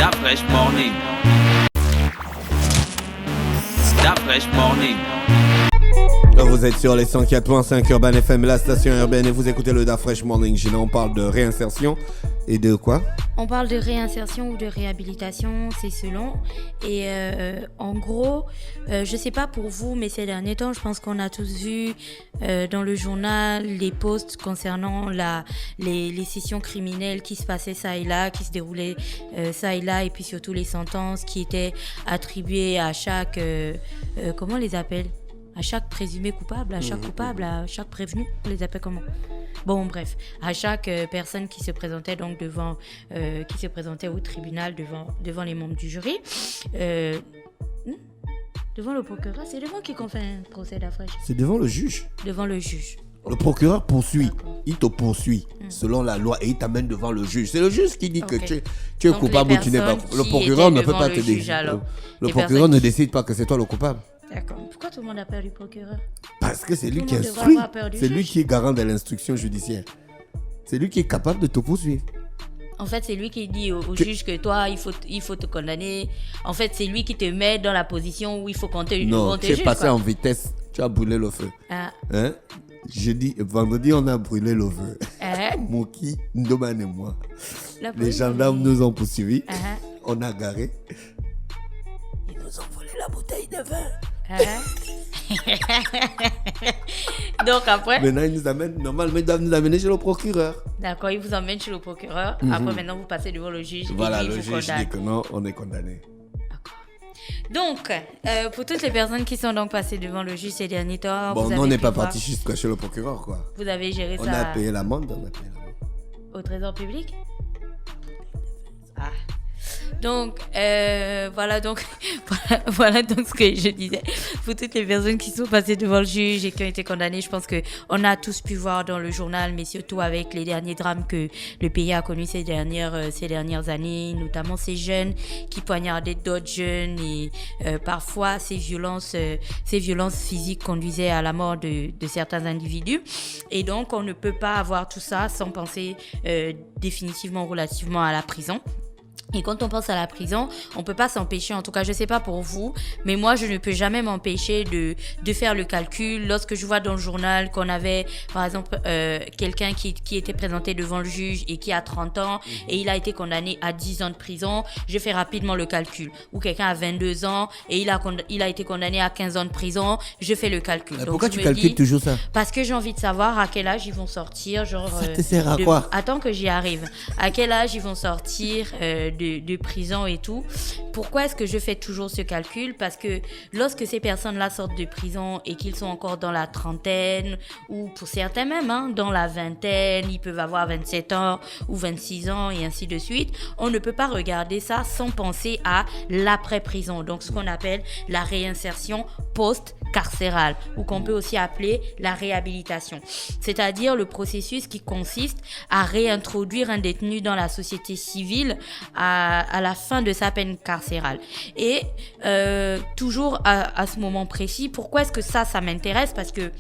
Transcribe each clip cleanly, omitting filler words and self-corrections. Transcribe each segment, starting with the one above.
That fresh morning. That fresh morning. Vous êtes sur les 104.5 Urban FM, la station urbaine, et vous écoutez le Da Fresh Morning. Là, on parle de réinsertion et de quoi? On parle de réinsertion ou de réhabilitation, c'est selon. Et en gros, je sais pas pour vous, mais ces derniers temps, je pense qu'on a tous vu dans le journal les posts concernant les sessions criminelles qui se passaient ça et là, qui se déroulaient ça et là, et puis surtout les sentences qui étaient attribuées à chaque... comment on les appelle ? À chaque présumé coupable, à chaque coupable, à chaque prévenu, on les appelle comment ? Bon, bref, à chaque personne qui se présentait donc qui se présentait au tribunal devant les membres du jury, devant le procureur, c'est devant qui qu'on fait un procès d'affaires ? C'est devant le juge. Devant le juge. Le procureur poursuit, D'accord. il te poursuit selon la loi et il t'amène devant le juge. C'est le juge qui dit que tu es Donc, coupable ou tu n'es pas. Le procureur ne peut pas te décider. Le procureur ne décide pas que c'est toi le coupable. D'accord. Pourquoi tout le monde a peur du procureur ? Parce que c'est lui Tout qui le monde devrait instruit. avoir peur du C'est lui juge. qui est garant de l'instruction judiciaire. C'est lui qui est capable de te poursuivre. En fait, c'est lui qui dit au juge que toi, il faut te condamner. En fait, c'est lui qui te met dans la position où il faut compter. Non, tu es passé en vitesse. Tu as brûlé le feu. Ah. Hein? Vendredi, on a brûlé le feu. Moki, Ndoman et moi. Les gendarmes nous ont poursuivis. On a garé. Ils nous ont volé la bouteille de vin. Donc après, Maintenant, ils nous amènent. Normalement, ils doivent nous amener chez le procureur. d'accord, il vous emmène chez le procureur. Après, maintenant, vous passez devant le juge. Voilà, et puis, le il vous juge condamne. dit que non, on est condamné. Donc, pour toutes les personnes qui sont donc passées devant le juge ces derniers temps, Bon, vous nous, avez on n'est pu pas voir- parti jusqu'à chez le procureur, quoi. Vous avez géré On ça a payé l'amende, au trésor public. Ah. Donc, voilà donc ce que je disais. Pour toutes les personnes qui sont passées devant le juge et qui ont été condamnées, je pense qu'on a tous pu voir dans le journal, mais surtout avec les derniers drames que le pays a connus ces dernières années, notamment ces jeunes qui poignardaient d'autres jeunes et parfois ces violences physiques conduisaient à la mort de certains individus. Et donc, on ne peut pas avoir tout ça sans penser définitivement relativement à la prison. Et quand on pense à la prison, on peut pas s'empêcher, en tout cas je sais pas pour vous, mais moi je ne peux jamais m'empêcher de faire le calcul. Lorsque je vois dans le journal qu'on avait par exemple quelqu'un qui était présenté devant le juge et qui a 30 ans et il a été condamné à 10 ans de prison, je fais rapidement le calcul. Ou quelqu'un a 22 ans et il a été condamné à 15 ans de prison, je fais le calcul. Mais Donc, pourquoi je tu me calcules dis, toujours ça? parce que j'ai envie de savoir à quel âge ils vont sortir, genre... Ça te sert à quoi? Attends que j'y arrive. À quel âge ils vont sortir de prison et tout. Pourquoi est-ce que je fais toujours ce calcul? Parce que lorsque ces personnes-là sortent de prison et qu'ils sont encore dans la trentaine, ou pour certains même, dans la vingtaine, ils peuvent avoir 27 ans ou 26 ans et ainsi de suite, on ne peut pas regarder ça sans penser à l'après-prison. Donc, ce qu'on appelle la réinsertion post-carcérale, ou qu'on peut aussi appeler la réhabilitation. C'est-à-dire le processus qui consiste à réintroduire un détenu dans la société civile à la fin de sa peine carcérale. Et toujours à ce moment précis, pourquoi est-ce que ça m'intéresse? Parce que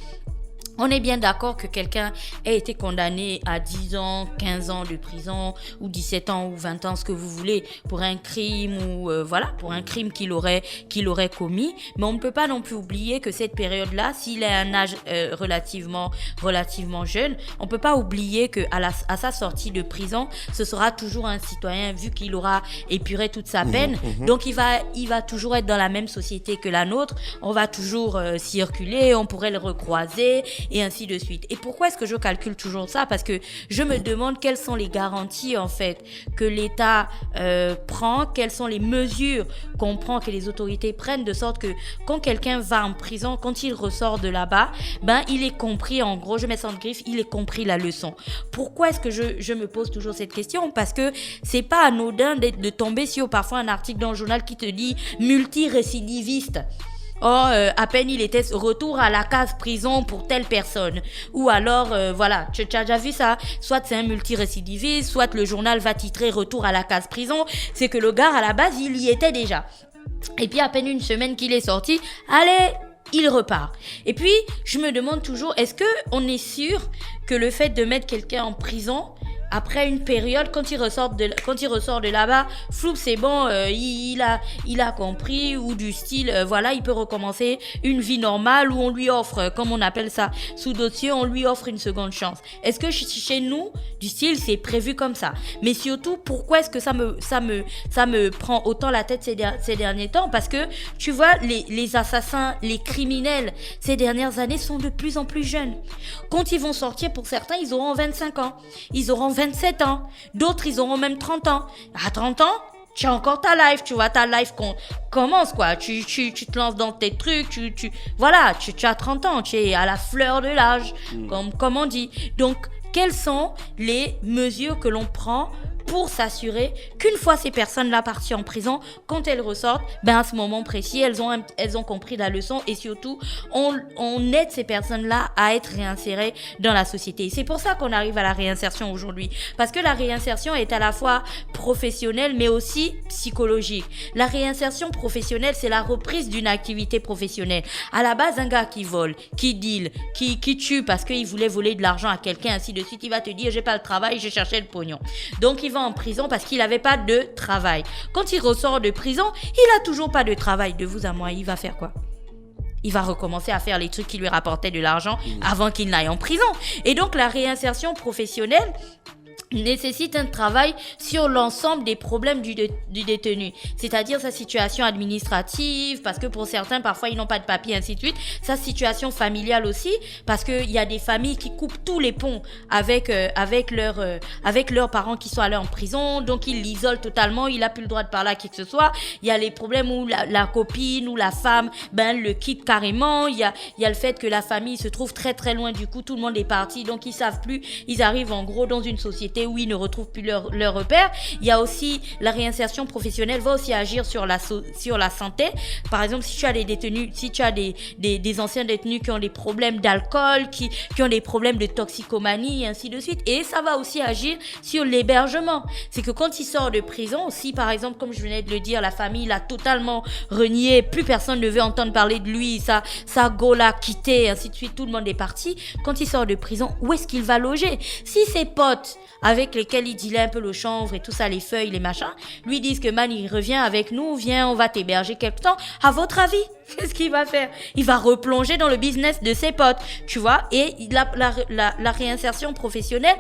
on est bien d'accord que quelqu'un ait été condamné à 10 ans, 15 ans de prison, ou 17 ans, ou 20 ans, ce que vous voulez, pour un crime, ou pour un crime qu'il aurait commis. Mais on ne peut pas non plus oublier que cette période-là, s'il est à un âge relativement jeune, on ne peut pas oublier qu'à sa sortie de prison, ce sera toujours un citoyen, vu qu'il aura épuré toute sa peine. Donc il va toujours être dans la même société que la nôtre. On va toujours circuler, on pourrait le recroiser, et ainsi de suite. Et pourquoi est-ce que je calcule toujours ça? Parce que je me demande quelles sont les garanties en fait que l'État prend, quelles sont les mesures qu'on prend, que les autorités prennent, de sorte que quand quelqu'un va en prison, quand il ressort de là-bas, il est compris, en gros, je mets ça en griffe, il est compris la leçon. Pourquoi est-ce que je me pose toujours cette question? Parce que c'est pas anodin de tomber sur parfois un article dans le journal qui te dit multirécidiviste. À peine il était retour à la case prison pour telle personne. Ou alors, tu as déjà vu ça? Soit c'est un multirécidiviste, soit le journal va titrer retour à la case prison. C'est que le gars, à la base, il y était déjà. Et puis, à peine une semaine qu'il est sorti, allez, il repart. Et puis, je me demande toujours, est-ce qu'on est sûr que le fait de mettre quelqu'un en prison après une période, quand il ressort de là-bas, floup, c'est bon, il a compris, ou du style, voilà, il peut recommencer une vie normale où on lui offre, comme on appelle ça, sous dossier, on lui offre une seconde chance. Est-ce que chez nous, du style, c'est prévu comme ça? Mais surtout, pourquoi est-ce que ça me prend autant la tête ces derniers temps? Parce que, tu vois, les assassins, les criminels, ces dernières années sont de plus en plus jeunes. Quand ils vont sortir, pour certains, ils auront 25 ans. Ils auront 27 ans. D'autres, ils auront même 30 ans. À 30 ans, tu as encore ta life, tu vois, ta life commence, quoi. Tu te lances dans tes trucs, voilà, tu as 30 ans, tu es à la fleur de l'âge, comme on dit. Donc, quelles sont les mesures que l'on prend pour s'assurer qu'une fois ces personnes-là parties en prison, quand elles ressortent, à ce moment précis, elles ont compris la leçon, et surtout, on aide ces personnes-là à être réinsérées dans la société. C'est pour ça qu'on arrive à la réinsertion aujourd'hui. Parce que la réinsertion est à la fois professionnelle, mais aussi psychologique. La réinsertion professionnelle, c'est la reprise d'une activité professionnelle. À la base, un gars qui vole, qui deal, qui tue parce qu'il voulait voler de l'argent à quelqu'un, ainsi de suite, il va te dire, j'ai pas le travail, j'ai cherché le pognon. Donc, il va en prison parce qu'il n'avait pas de travail. Quand il ressort de prison, il n'a toujours pas de travail. De vous à moi, il va faire quoi? Il va recommencer à faire les trucs qui lui rapportaient de l'argent avant qu'il n'aille en prison. Et donc, la réinsertion professionnelle nécessite un travail sur l'ensemble des problèmes du détenu, c'est-à-dire sa situation administrative, parce que pour certains, parfois, ils n'ont pas de papier, ainsi de suite, sa situation familiale aussi, parce qu'il y a des familles qui coupent tous les ponts avec leurs parents qui sont allés en prison, donc ils l'isolent totalement, il n'a plus le droit de parler à qui que ce soit. Il y a les problèmes où la copine ou la femme le quitte carrément, il y a le fait que la famille se trouve très très loin, du coup tout le monde est parti, donc ils savent plus, ils arrivent en gros dans une société où ils ne retrouvent plus leur repère. Il y a aussi la réinsertion professionnelle va aussi agir sur la santé. Par exemple, si tu as des détenus, si tu as des anciens détenus qui ont des problèmes d'alcool, qui ont des problèmes de toxicomanie et ainsi de suite, et ça va aussi agir sur l'hébergement. C'est que quand il sort de prison, si par exemple, comme je venais de le dire, la famille l'a totalement renié, plus personne ne veut entendre parler de lui, sa go l'a quitté, ainsi de suite, tout le monde est parti. Quand il sort de prison, où est-ce qu'il va loger? Si ses potes avec lesquels il dealait un peu le chanvre et tout ça, les feuilles, les machins, lui disent que il revient avec nous, viens, on va t'héberger quelque temps. À votre avis, qu'est-ce qu'il va faire? Il va replonger dans le business de ses potes, tu vois. Et la réinsertion professionnelle,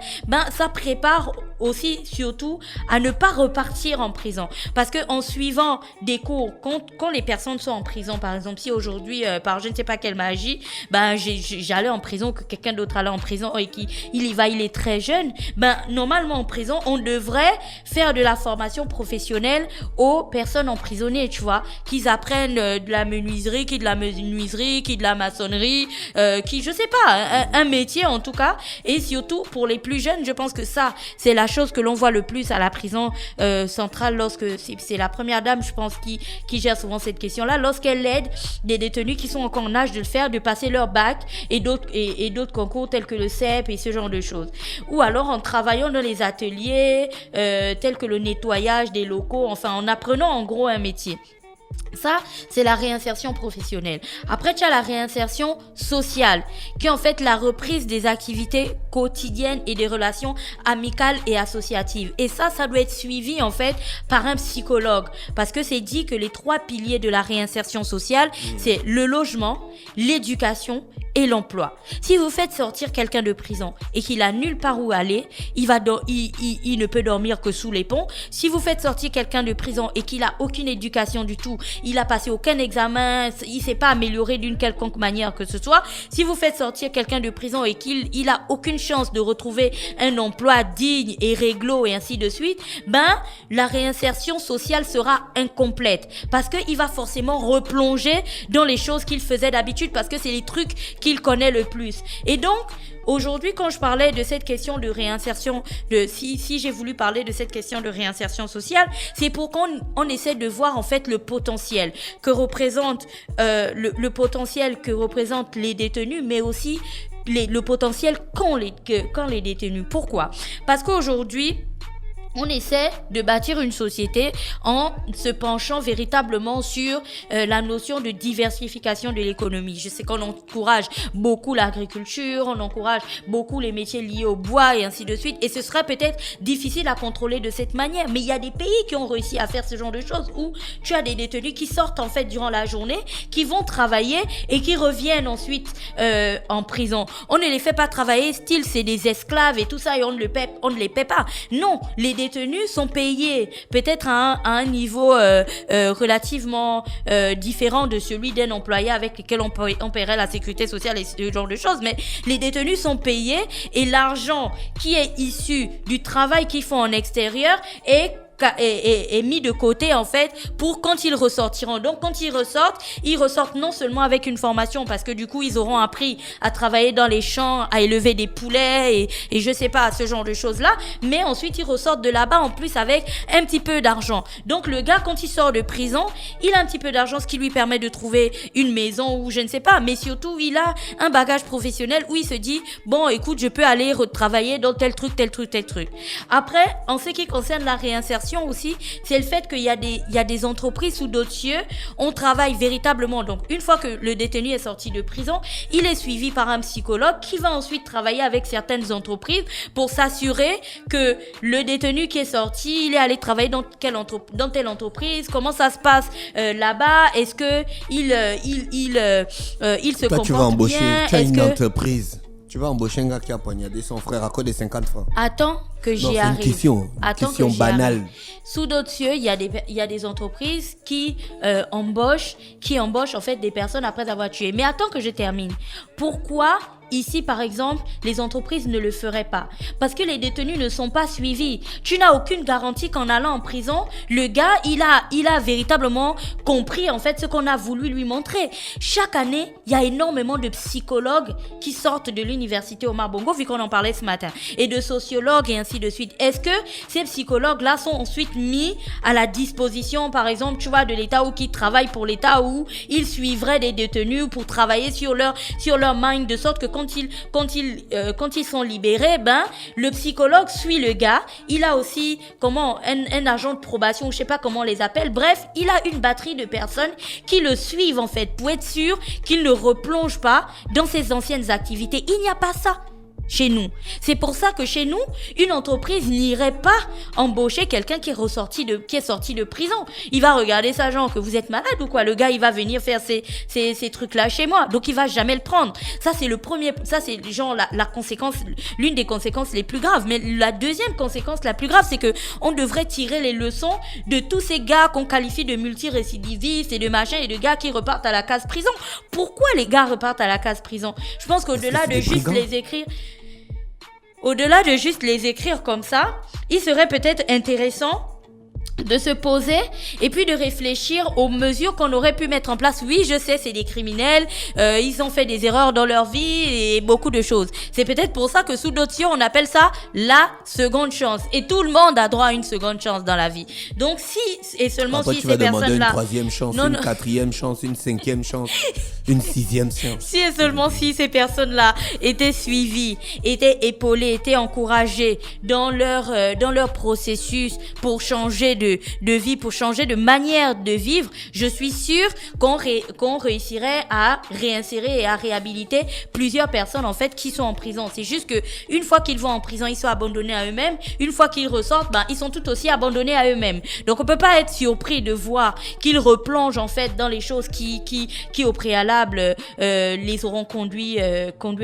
ça prépare aussi, surtout, à ne pas repartir en prison. Parce que en suivant des cours, quand les personnes sont en prison, par exemple, si aujourd'hui, par je ne sais pas quelle magie, j'allais en prison, que quelqu'un d'autre allait en prison et il est très jeune, normalement en prison, on devrait faire de la formation professionnelle aux personnes emprisonnées, tu vois, qu'ils apprennent de la menuiserie, qui de la maçonnerie, qui, je sais pas, un métier en tout cas. Et surtout, pour les plus jeunes, je pense que ça, c'est la chose que l'on voit le plus à la prison centrale, lorsque c'est la première dame, je pense, qui gère souvent cette question-là, lorsqu'elle aide des détenus qui sont encore en âge de le faire, de passer leur bac et d'autres concours tels que le CEP et ce genre de choses. Ou alors en travaillant dans les ateliers tels que le nettoyage des locaux, enfin en apprenant en gros un métier. Ça, c'est la réinsertion professionnelle. Après, tu as la réinsertion sociale, qui est en fait la reprise des activités quotidiennes et des relations amicales et associatives. Et ça doit être suivi en fait par un psychologue, parce que c'est dit que les 3 piliers de la réinsertion sociale, c'est le logement, l'éducation et l'emploi. Si vous faites sortir quelqu'un de prison et qu'il a nulle part où aller, il ne peut dormir que sous les ponts. Si vous faites sortir quelqu'un de prison et qu'il a aucune éducation du tout, il a passé aucun examen, il s'est pas amélioré d'une quelconque manière que ce soit. Si vous faites sortir quelqu'un de prison et qu'il a aucune chance de retrouver un emploi digne et réglo et ainsi de suite, la réinsertion sociale sera incomplète, parce qu'il va forcément replonger dans les choses qu'il faisait d'habitude, parce que c'est les trucs qu'il connaît le plus. Et donc, aujourd'hui, quand je parlais de cette question de réinsertion, si j'ai voulu parler de cette question de réinsertion sociale, c'est pour qu'on essaie de voir en fait le potentiel que représente le potentiel que représentent les détenus, mais aussi le potentiel qu'ont les détenus. Pourquoi? Parce qu'aujourd'hui, on essaie de bâtir une société en se penchant véritablement sur la notion de diversification de l'économie. Je sais qu'on encourage beaucoup l'agriculture, on encourage beaucoup les métiers liés au bois et ainsi de suite. Et ce serait peut-être difficile à contrôler de cette manière. Mais il y a des pays qui ont réussi à faire ce genre de choses où tu as des détenus qui sortent en fait durant la journée, qui vont travailler et qui reviennent ensuite en prison. On ne les fait pas travailler, style c'est des esclaves et tout ça et on ne les paie pas. Non, les détenus sont payés peut-être à un niveau relativement différent de celui d'un employé avec lequel on paierait la sécurité sociale et ce genre de choses, mais les détenus sont payés et l'argent qui est issu du travail qu'ils font en extérieur est mis de côté en fait pour quand ils ressortiront. Donc quand ils ressortent non seulement avec une formation parce que du coup ils auront appris à travailler dans les champs, à élever des poulets et je sais pas, ce genre de choses là, mais ensuite ils ressortent de là-bas en plus avec un petit peu d'argent. Donc le gars quand il sort de prison, il a un petit peu d'argent, ce qui lui permet de trouver une maison ou je ne sais pas, mais surtout il a un bagage professionnel où il se dit bon écoute je peux aller retravailler dans tel truc. Après en ce qui concerne la réinsertion aussi, c'est le fait qu'il y a des entreprises sous d'autres cieux, on travaille véritablement. Donc, une fois que le détenu est sorti de prison, il est suivi par un psychologue qui va ensuite travailler avec certaines entreprises pour s'assurer que le détenu qui est sorti, il est allé travailler dans telle entreprise, comment ça se passe là-bas, est-ce que il se comporte bien. Tu vas embaucher, tu as une entreprise. Tu vas embaucher un gars qui a poignardé son frère à cause de 50 francs. Attends que j'y arrive. C'est une question banale. Sous d'autres cieux, il y a des entreprises qui embauchent en fait des personnes après avoir tué. Mais attends que je termine. Pourquoi ici, par exemple, les entreprises ne le feraient pas? Parce que les détenus ne sont pas suivis. Tu n'as aucune garantie qu'en allant en prison, le gars, il a véritablement compris, en fait, ce qu'on a voulu lui montrer. Chaque année, il y a énormément de psychologues qui sortent de l'université Omar Bongo, vu qu'on en parlait ce matin, et de sociologues et ainsi de suite. Est-ce que ces psychologues-là sont ensuite mis à la disposition, par exemple, tu vois, de l'État ou qui travaillent pour l'État, où ils suivraient des détenus pour travailler sur leur mind, de sorte que quand ils sont libérés, le psychologue suit le gars. Il a aussi un agent de probation, je sais pas comment on les appelle. Bref, il a une batterie de personnes qui le suivent en fait pour être sûr qu'il ne replonge pas dans ses anciennes activités. Il n'y a pas ça chez nous. C'est pour ça que chez nous, une entreprise n'irait pas embaucher quelqu'un qui est sorti de prison. Il va regarder ça, genre, que vous êtes malade ou quoi? Le gars, il va venir faire ces trucs-là chez moi. Donc, il va jamais le prendre. Ça, c'est genre la conséquence, l'une des conséquences les plus graves. Mais la deuxième conséquence la plus grave, c'est que on devrait tirer les leçons de tous ces gars qu'on qualifie de multirécidivistes et de machin et de gars qui repartent à la case prison. Pourquoi les gars repartent à la case prison? Je pense qu'au-delà de juste les écrire... Au-delà de juste les écrire comme ça, il serait peut-être intéressant de se poser et puis de réfléchir aux mesures qu'on aurait pu mettre en place. Oui, je sais, c'est des criminels, ils ont fait des erreurs dans leur vie et beaucoup de choses. C'est peut-être pour ça que sous d'autres cieux, on appelle ça la seconde chance. Et tout le monde a droit à une seconde chance dans la vie. Donc si et seulement après, si tu ces vas demander personnes-là... une troisième chance, une quatrième chance, une cinquième chance, une sixième chance. Si et seulement si ces personnes-là étaient suivies, étaient épaulées, étaient encouragées dans leur processus pour changer de vie, pour changer de manière de vivre, je suis sûre qu'on réussirait à réinsérer et à réhabiliter plusieurs personnes en fait qui sont en prison. C'est juste que une fois qu'ils vont en prison, ils sont abandonnés à eux-mêmes. Une fois qu'ils ressortent, ils sont tout aussi abandonnés à eux-mêmes. Donc on peut pas être surpris de voir qu'ils replongent en fait dans les choses qui au préalable les auront conduits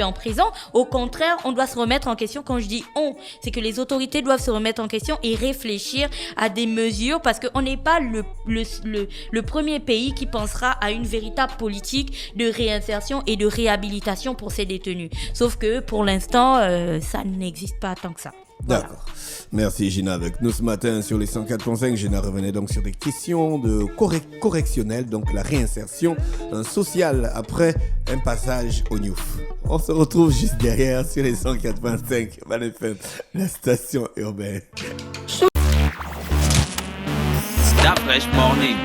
en prison. Au contraire, on doit se remettre en question. Quand je dis on, c'est que les autorités doivent se remettre en question et réfléchir à des mesures, parce qu'on n'est pas le premier pays qui pensera à une véritable politique de réinsertion et de réhabilitation pour ces détenus. Sauf que pour l'instant, ça n'existe pas tant que ça. Voilà. D'accord. Merci Gina avec nous ce matin sur les 104.5. Gina revenait donc sur des questions de correctionnelles, donc la réinsertion sociale après un passage au Niouf. On se retrouve juste derrière sur les 104.5. Valefem, la station urbaine. That fresh morning.